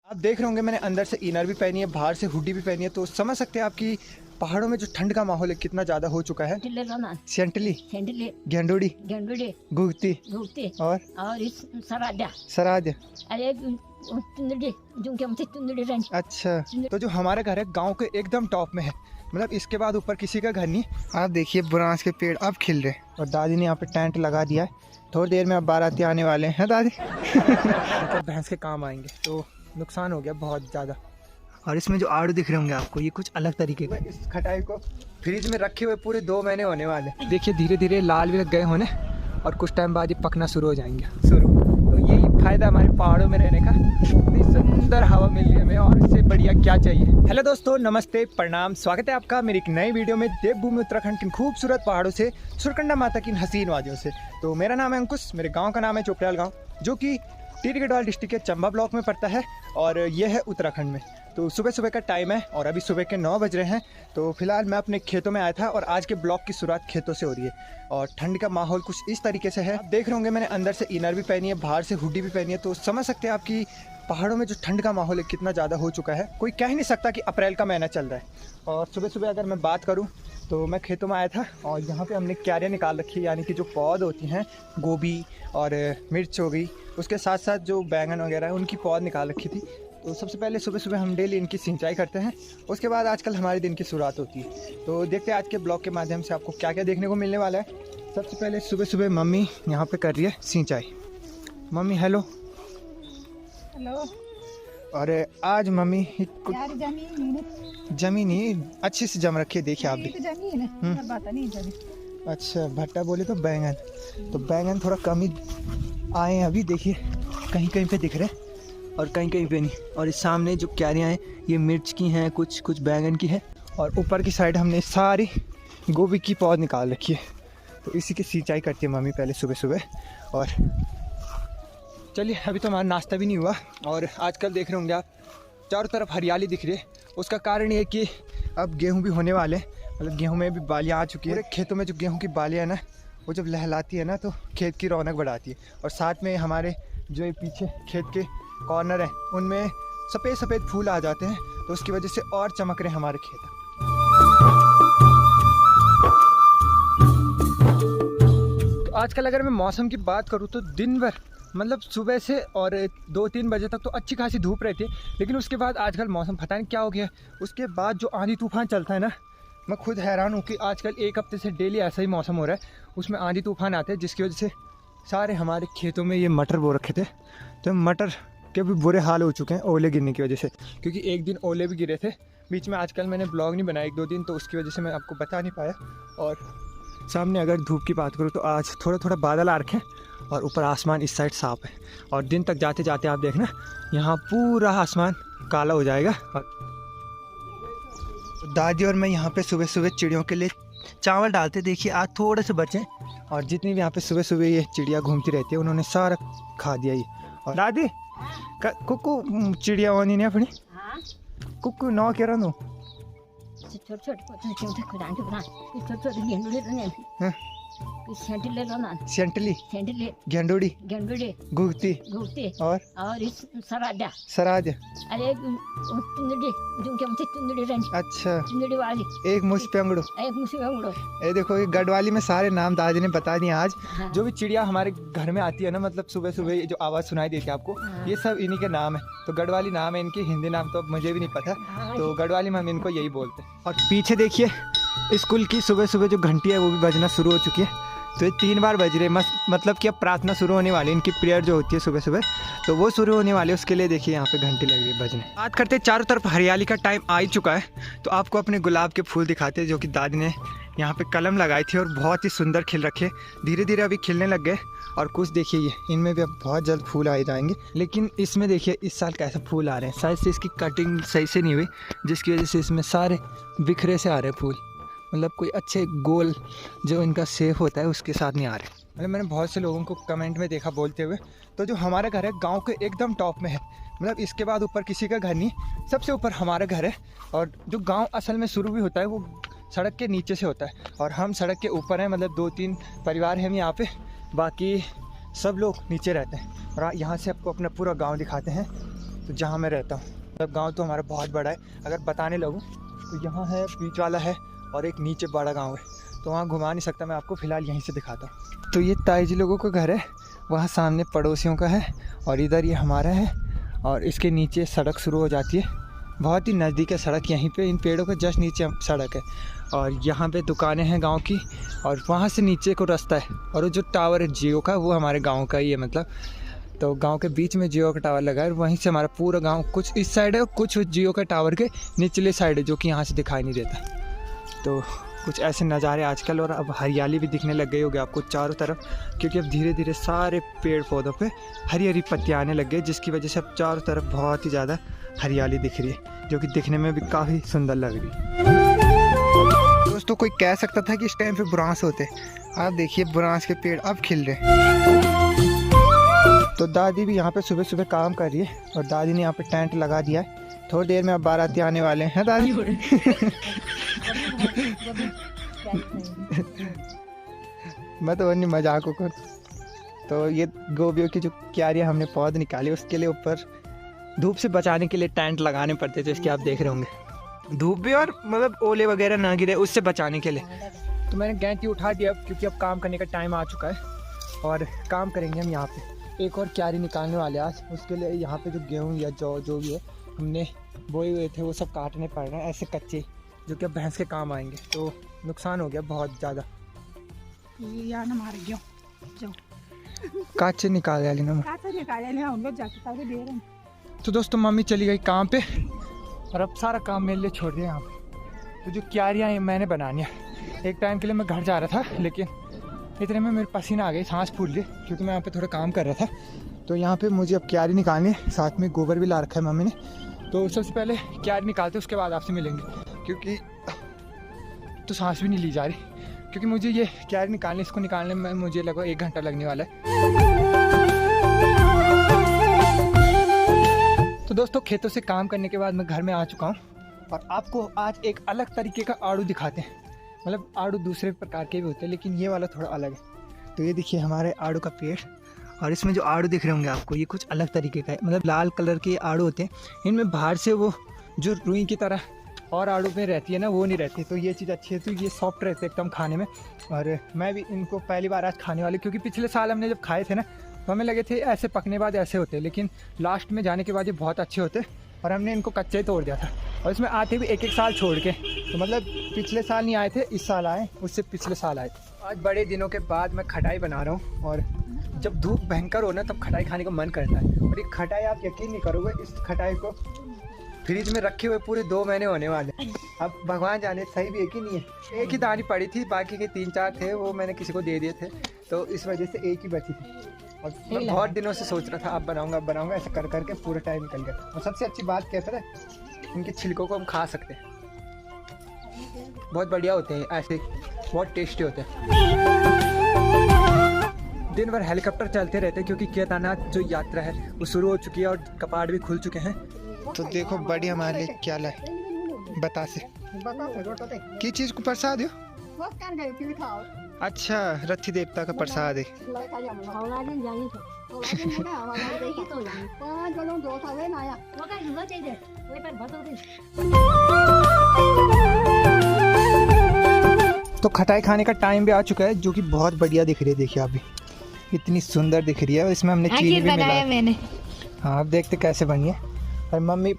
आप देख रहे होंगे मैंने अंदर से इनर भी पहनी है, बाहर से हुडी भी पहनी है, तो समझ सकते हैं आपकी पहाड़ों में जो ठंड का माहौल है कितना ज्यादा हो चुका है। सेंटली, गेंडोड़ी, गुगती और सराज। अच्छा, तो जो हमारा घर है गांव के एकदम टॉप में है, मतलब इसके बाद ऊपर किसी का घर नहीं। आप देखिए बुरांस के पेड़ अब खिल रहे हैं और दादी ने यहाँ पे टेंट लगा दिया है। थोड़ी देर में अब बाराती आने वाले हैं दादी। मतलब भैंस के काम आएंगे, तो नुकसान हो गया बहुत ज़्यादा। और इसमें जो आड़ू दिख रहे होंगे आपको, ये कुछ अलग तरीके के। इस खटाई को फ्रिज में रखे हुए पूरे 2 महीने होने वाले। देखिए धीरे धीरे लाल भी लग गए होने और कुछ टाइम बाद ये पकना शुरू हो जाएंगे। तो यही फायदा हमारे पहाड़ों में रहने का, इतनी सुंदर हवा मिल रही है हमें, और इससे बढ़िया क्या चाहिए। हेलो दोस्तों, नमस्ते, प्रणाम, स्वागत है आपका मेरी एक नई वीडियो में देवभूमि उत्तराखंड की खूबसूरत पहाड़ों से, सुरकंडा माता की हसीन वादियों से। तो मेरा नाम है अंकुश, मेरे गाँव का नाम है चोपड़ाल गाँव, जो कि टिहरी गढ़वाल डिस्ट्रिक्ट के चंबा ब्लॉक में पड़ता है और यह है उत्तराखंड में। तो सुबह सुबह का टाइम है और अभी सुबह के 9 बज रहे हैं। तो फिलहाल मैं अपने खेतों में आया था और आज के ब्लॉग की शुरुआत खेतों से हो रही है। और ठंड का माहौल कुछ इस तरीके से है, आप देख रहे होंगे मैंने अंदर से इनर भी पहनी है, बाहर से हुडी भी पहनी है, तो समझ सकते हैं आपकी पहाड़ों में जो ठंड का माहौल है कितना ज़्यादा हो चुका है। कोई कह ही नहीं सकता कि अप्रैल का महीना चल रहा है। और सुबह सुबह अगर मैं बात करूँ तो मैं खेतों में आया था और यहाँ पे हमने क्यारियाँ निकाल रखी है, यानी कि जो पौध होती हैं, गोभी और मिर्च हो गई, उसके साथ साथ जो बैंगन वगैरह है उनकी पौध निकाल रखी थी। तो सबसे पहले सुबह सुबह हम डेली इनकी सिंचाई करते हैं, उसके बाद आजकल हमारे दिन की शुरुआत होती है। तो देखते हैं आज के ब्लॉग के माध्यम से आपको क्या क्या देखने को मिलने वाला है। सबसे पहले सुबह सुबह मम्मी यहाँ पे कर रही है सिंचाई। Mummy hello. हेलो। और आज मम्मी जमीन ही अच्छे से जम रखी है, देखिए आप भी। अच्छा, भट्टा बोले तो बैंगन, तो बैंगन थोड़ा कम ही आए हैं अभी, देखिए कहीं कहीं पे दिख रहे हैं और कहीं कहीं पे नहीं। और इस सामने जो क्यारियाँ हैं ये मिर्च की हैं, कुछ बैंगन की है, और ऊपर की साइड हमने सारी गोभी की पौध निकाल रखी है। तो इसी की सिंचाई करती है मम्मी पहले सुबह सुबह। और चलिए, अभी तो हमारा नाश्ता भी नहीं हुआ और आजकल देख रहे होंगे आप चारों तरफ हरियाली दिख रही है। उसका कारण ये है कि अब गेहूँ भी होने वाले, मतलब गेहूँ में भी बालियाँ आ चुकी है। खेतों में जो गेहूँ की बालियाँ है ना, वो जब लहलाती है ना तो खेत की रौनक बढ़ाती है। और साथ में हमारे जो ये पीछे खेत के कॉर्नर है उनमें सफ़ेद सफ़ेद फूल आ जाते हैं, तो उसकी वजह से और चमक रहे हैं हमारे खेत। तो आजकल अगर मैं मौसम की बात करूँ तो दिन भर, मतलब सुबह से और 2-3 बजे तक तो अच्छी खासी धूप रहती है, लेकिन उसके बाद आजकल मौसम पता नहीं क्या हो गया। उसके बाद जो आंधी तूफान चलता है ना, मैं खुद हैरान हूँ कि आजकल 1 हफ्ते से डेली ऐसा ही मौसम हो रहा है। उसमें आंधी तूफान आते हैं जिसकी वजह से सारे हमारे खेतों में ये मटर बो रखे थे, तो मटर के भी बुरे हाल हो चुके हैं ओले गिरने की वजह से। क्योंकि एक दिन ओले भी गिरे थे बीच में, आजकल मैंने ब्लॉग नहीं बनाया 1-2 दिन, तो उसकी वजह से मैं आपको बता नहीं पाया। और सामने अगर धूप की बात करूँ तो आज थोड़ा थोड़ा बादल आ रखे हैं और ऊपर आसमान इस साइड साफ है। और दिन तक जाते जाते आप देखना यहाँ पूरा आसमान काला हो जाएगा। और दादी और मैं यहाँ पे सुबह सुबह चिड़ियों के लिए चावल डालते, देखिए आज थोड़े से बचे, और जितनी भी यहाँ पे सुबह सुबह ये चिड़िया घूमती रहती है उन्होंने सारा खा दिया ये। और दादी कुकू चिड़िया वानी नहीं अपनी कुकू नौ कह रहा हूँ सेंटली, गेंडोड़ी, गुगती और सराज। अच्छा, एक मुस्पेंगड़ो। ये देखो, ये गढ़वाली में सारे नाम दादी ने बता दिए आज। हाँ। जो भी चिड़िया हमारे घर में आती है ना, मतलब सुबह सुबह जो आवाज़ सुनाई देती है आपको, हाँ। ये सब इन्हीं के नाम है। तो गढ़वाली नाम है इनके, हिंदी नाम तो मुझे भी नहीं पता, तो गढ़वाली में हम इनको यही बोलते हैं। और पीछे देखिए स्कूल की सुबह सुबह जो घंटी है वो भी बजना शुरू हो चुकी है। तो ये 3 बार बज रहे, मतलब कि अब प्रार्थना शुरू होने वाली है, इनकी प्रेयर जो होती है सुबह सुबह, तो वो शुरू होने वाली है। उसके लिए देखिए यहाँ पे घंटी लग रही है बजने। बात करते चारों तरफ हरियाली का टाइम आ ही चुका है, तो आपको अपने गुलाब के फूल दिखाते हैं जो कि दादी ने यहाँ पे कलम लगाई थी और बहुत ही सुंदर खिल रखे। धीरे धीरे अभी खिलने लग गए और कुछ देखिए ये इनमें भी अब बहुत जल्द फूल आ जाएंगे। लेकिन इसमें देखिए इस साल कैसे फूल आ रहे हैं, शायद से इसकी कटिंग सही से नहीं हुई, जिसकी वजह से इसमें सारे बिखरे से आ रहे हैं फूल, मतलब कोई अच्छे गोल जो इनका शेप होता है उसके साथ नहीं आ रहे। मतलब मैंने बहुत से लोगों को कमेंट में देखा बोलते हुए, तो जो हमारा घर है गांव के एकदम टॉप में है, मतलब इसके बाद ऊपर किसी का घर नहीं, सबसे ऊपर हमारा घर है। और जो गांव असल में शुरू भी होता है वो सड़क के नीचे से होता है और हम सड़क के ऊपर हैं, मतलब 2-3 परिवार हैं हम यहाँ पे, बाकी सब लोग नीचे रहते हैं। और यहाँ से आपको अपना पूरा गाँव दिखाते हैं। तो जहाँ मैं रहता हूँ। मतलब गांव तो हमारा बहुत बड़ा है, अगर बताने लगूँ तो यहाँ है, बीच वाला है और एक नीचे बड़ा गांव है, तो वहाँ घुमा नहीं सकता मैं आपको, फ़िलहाल यहीं से दिखाता हूँ। तो ये ताई जी लोगों का घर है, वहाँ सामने पड़ोसियों का है और इधर ये हमारा है और इसके नीचे सड़क शुरू हो जाती है। बहुत ही नज़दीक है सड़क, यहीं पे इन पेड़ों के जस्ट नीचे सड़क है और यहाँ पे दुकानें हैं गांव की और वहाँ से नीचे को रास्ता है। और वो जो टावर है जियो का, वो हमारे गांव का ही है। मतलब तो गांव के बीच में जियो का टावर लगा है और वहीं से हमारा पूरा गांव कुछ इस साइड है और कुछ जियो के टावर के निचले साइड है, जो कि यहाँ से दिखाई नहीं देता। तो कुछ ऐसे नज़ारे आजकल, और अब हरियाली भी दिखने लग गई होगी आपको चारों तरफ, क्योंकि अब धीरे धीरे सारे पेड़ पौधों पे हरी हरी पत्तियाँ आने लग गई, जिसकी वजह से अब चारों तरफ बहुत ही ज़्यादा हरियाली दिख रही है, जो कि दिखने में भी काफ़ी सुंदर लग रही है। दोस्तों कोई कह सकता था कि इस टाइम पे बुरांस होते, आप देखिए बुरांस के पेड़ अब खिल रहे। तो दादी भी यहाँ पे सुबह सुबह काम कर रही है और दादी ने यहाँ पे टेंट लगा दिया है। थोड़ी देर में अब बाराती आने वाले हैं दादी। मैं तो नहीं मजाक कर। तो ये गोभियों की जो क्यारियाँ हमने पौध निकाली, उसके लिए ऊपर धूप से बचाने के लिए टेंट लगाने पड़ते थे, इसके आप देख रहे होंगे। धूप भी और मतलब ओले वगैरह ना गिरे उससे बचाने के लिए। तो मैंने गैंती उठा दिया क्योंकि अब काम करने का टाइम आ चुका है और काम करेंगे हम यहाँ पे। एक और क्यारी निकालने वाले आज, उसके लिए यहाँ पे जो गेहूँ या जौ जो भी है हमने बोए हुए थे वो सब काटने पड़ रहे हैं ऐसे कच्चे, जो कि अब भैंस के काम आएंगे। तो नुकसान हो गया बहुत ज़्यादा। काचे निकाल लेना। तो दोस्तों मम्मी चली गई काम पे और अब सारा काम मेरे लिए छोड़ दिया यहाँ पे। तो जो क्यारियाँ मैंने बनानी है, एक टाइम के लिए मैं घर जा रहा था लेकिन इतने में मेरे पसीना आ गई, सांस फूल ली, क्योंकि मैं यहाँ पे थोड़ा काम कर रहा था। तो यहाँ पे मुझे अब क्यारी निकालनी है, साथ में गोबर भी ला रखा है मम्मी ने। तो सबसे पहले क्यारी निकालते उसके बाद आपसे मिलेंगे, क्योंकि तो सांस भी नहीं ली जा रही, क्योंकि मुझे ये क्यारी निकालने, इसको निकालने में मुझे लगभग 1 घंटा लगने वाला है। तो दोस्तों खेतों से काम करने के बाद मैं घर में आ चुका हूँ और आपको आज एक अलग तरीके का आड़ू दिखाते हैं। मतलब आड़ू दूसरे प्रकार के भी होते हैं लेकिन ये वाला थोड़ा अलग है। तो ये देखिए हमारे आड़ू का पेड़, और इसमें जो आड़ू दिख रहे होंगे आपको, ये कुछ अलग तरीके का है। मतलब लाल कलर के आड़ू होते हैं, इनमें बाहर से वो जो रुई की तरह और आड़ू में रहती है ना, वो नहीं रहती। तो ये चीज़ अच्छी है, तो ये सॉफ्ट रहते हैं एकदम खाने में। और मैं भी इनको पहली बार आज खाने वाली, क्योंकि पिछले साल हमने जब खाए थे ना तो हमें लगे थे ऐसे पकने बाद ऐसे होते, लेकिन लास्ट में जाने के बाद ये बहुत अच्छे होते और हमने इनको कच्चे ही तोड़ दिया था। और इसमें आते भी 1-1 साल छोड़ के, तो मतलब पिछले साल नहीं आए थे, इस साल आए, उससे पिछले साल आए। आज बड़े दिनों के बाद मैं खटाई बना रहा हूँ और जब धूप भयंकर हो ना तब खटाई खाने का मन करता है। और ये खटाई आप यकीन नहीं करोगे, इस खटाई को फ्रिज में रखे हुए पूरे 2 महीने होने वाले। अब भगवान जाने सही भी है कि नहीं है। एक ही दानी पड़ी थी, बाकी के 3-4 थे वो मैंने किसी को दे दिए थे, तो इस वजह से एक ही बची थी। और मैं बहुत दिनों से सोच रहा था अब बनाऊंगा ऐसे कर करके पूरा टाइम निकल गया। और सबसे अच्छी बात क्या है, इनके छिलकों को हम खा सकते हैं, बहुत बढ़िया होते हैं, ऐसे बहुत टेस्टी होते हैं। दिन भर हेलीकॉप्टर चलते रहते हैं क्योंकि केदारनाथ जो यात्रा है वो शुरू हो चुकी है और कपाट भी खुल चुके हैं। तो देखो बड़ी हमारे लिए क्या लाए, बतासे की चीज़ को प्रसाद है। अच्छा, रथी देवता का प्रसाद है। तो खटाई खाने का टाइम भी आ चुका है, जो कि बहुत बढ़िया दिख रही है। देखिए अभी इतनी सुंदर दिख रही है और इसमें हमने चीनी भी मिलाया मैंने। हाँ आप देखते कैसे बनी है। और मम्मी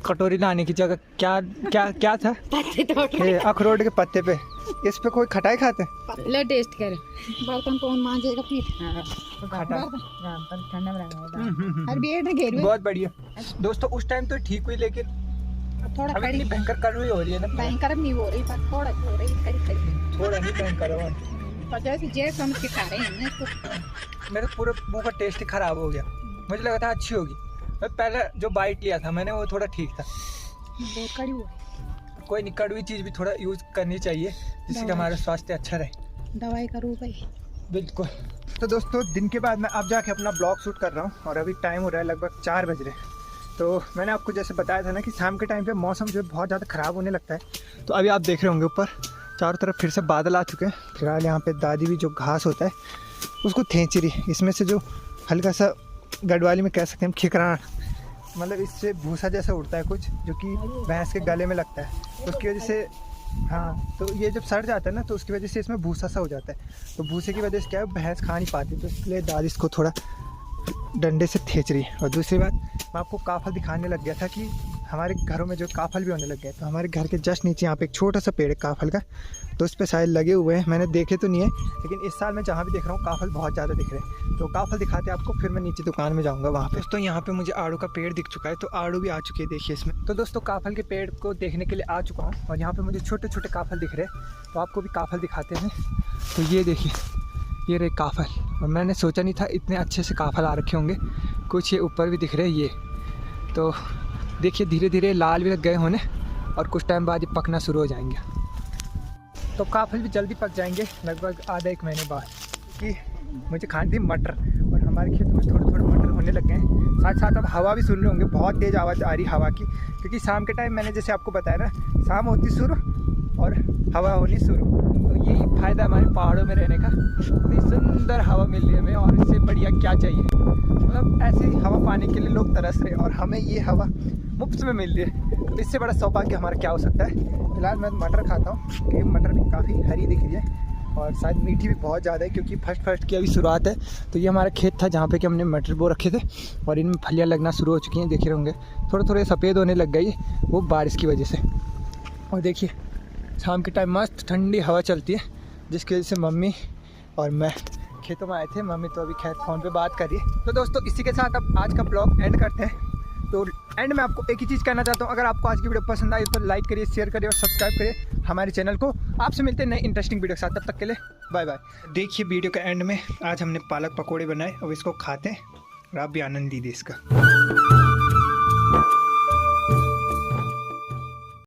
कटोरी लाने की जगह क्या था, अखरोट के पत्ते पे, इस पे कोई खटाई खाते हैं। लो टेस्ट कर, बर्तन कौन मांजेगा फिर। बहुत बढ़िया दोस्तों, उस टाइम तो ठीक हुई लेकिन थोड़ा अभी भयंकर कड़वी हो रही है ना। भयंकर नहीं हो रही, पर थोड़ा हो रही, थोड़ा नहीं भयंकर हो। जैसे जे समझ के खा रहे हैं इसको। मेरा पूरा मुंह का टेस्ट खराब हो गया, मुझे लगा था अच्छी होगी। मैं पहले जो बाइट लिया था मैंने वो थोड़ा ठीक था। बहुत कड़वी हो रही। कोई नहीं, कड़वी चीज़ भी थोड़ा यूज़ करनी चाहिए जिससे कि हमारा स्वास्थ्य अच्छा रहे। दवाई करूँ भाई। बिल्कुल। तो दोस्तों दिन के बाद मैं अब जाके अपना ब्लॉग शूट कर रहा हूँ और अभी टाइम हो रहा है लगभग 4 बज रहे हैं। तो मैंने आपको जैसे बताया था ना कि शाम के टाइम पे मौसम जो है बहुत ज़्यादा ख़राब होने लगता है। तो अभी आप देख रहे होंगे ऊपर चारों तरफ फिर से बादल आ चुके हैं। फिलहाल यहाँ पे दादी भी जो घास होता है उसको खींच रही है, इसमें से जो हल्का सा गढ़वाली में कह सकते हैं खिकरान मतलब इससे भूसा जैसा उड़ता है कुछ, जो कि भैंस के गले में लगता है, तो उसकी वजह से हाँ, तो ये जब सड़ जाता है ना तो उसकी वजह से इसमें भूसा सा हो जाता है। तो भूसे की वजह से क्या है, भैंस खा नहीं पाती, तो इसलिए दादी इसको थोड़ा डंडे से खींच रही है। और दूसरी बात, मैं आपको काफल दिखाने लग गया था कि हमारे घरों में जो काफल भी होने लग गए। तो हमारे घर के जस्ट नीचे यहाँ पे एक छोटा सा पेड़ है काफल का, तो उस पर शायद लगे हुए हैं, मैंने देखे तो नहीं है, लेकिन इस साल मैं जहाँ भी देख रहा हूँ काफल बहुत ज़्यादा दिख रहे हैं। तो काफल दिखाते आपको, फिर मैं नीचे दुकान में जाऊँगा वहाँ पे। दोस्तों यहाँ पे मुझे आड़ू का पेड़ दिख चुका है, तो आड़ू भी आ चुकी है, देखिए इसमें। तो दोस्तों काफल के पेड़ को देखने के लिए आ चुका हूँ, और यहाँ पर मुझे छोटे छोटे काफल दिख रहे हैं, तो आपको भी काफल दिखाते हैं। तो ये देखिए, ये रहे काफल, और मैंने सोचा नहीं था इतने अच्छे से काफल आ रखे होंगे। कुछ ये ऊपर भी दिख रहे हैं ये, तो देखिए धीरे धीरे लाल भी लग गए होने, और कुछ टाइम बाद ये पकना शुरू हो जाएंगे। तो काफल भी जल्दी पक जाएंगे, लगभग आधा एक महीने बाद, कि मुझे खानी थी मटर, और हमारे खेत में थोड़े थोड़े मटर होने लग गए हैं। साथ साथ अब हवा भी सुन रहे होंगे, बहुत तेज़ आवाज़ आ रही हवा की, क्योंकि शाम के टाइम मैंने जैसे आपको बताया ना, शाम होती शुरू और हवा होनी शुरू। तो यही फ़ायदा हमारे पहाड़ों में रहने का, इतनी सुंदर हवा मिल रही है हमें, और इससे बढ़िया क्या चाहिए। मतलब ऐसे ही हवा पाने के लिए लोग तरस रहे, और हमें ये हवा मुफ्त में मिल रही है, तो इससे बड़ा सौभाग्य हमारा क्या हो सकता है। फिलहाल मैं मटर खाता हूँ, क्योंकि मटर भी काफ़ी हरी दिख रही है, और शायद मीठी भी बहुत ज़्यादा है, क्योंकि फर्स्ट की अभी शुरुआत है। तो ये हमारा खेत था जहाँ पे कि हमने मटर बो रखे थे, और इनमें फलियाँ लगना शुरू हो चुकी हैं, देख रहे होंगे थोड़े थोड़े सफ़ेद होने लग गई, वो बारिश की वजह से। और देखिए शाम के टाइम मस्त ठंडी हवा चलती है, जिसकी वजह से मम्मी और मैं खेतों में आए थे। मम्मी तो अभी खैर फ़ोन पे बात कर रही है। तो दोस्तों इसी के साथ अब आज का ब्लॉग एंड करते हैं। तो एंड में आपको एक ही चीज़ कहना चाहता हूँ, अगर आपको आज की वीडियो पसंद आई तो लाइक करिए, शेयर करिए और सब्सक्राइब करिए हमारे चैनल को। आपसे मिलते हैं नए इंटरेस्टिंग वीडियो के साथ, तब तक के लिए बाय बाय। देखिए वीडियो के एंड में आज हमने पालक पकौड़े बनाए, अब इसको खाते हैं और आप भी आनंद दीजिए इसका।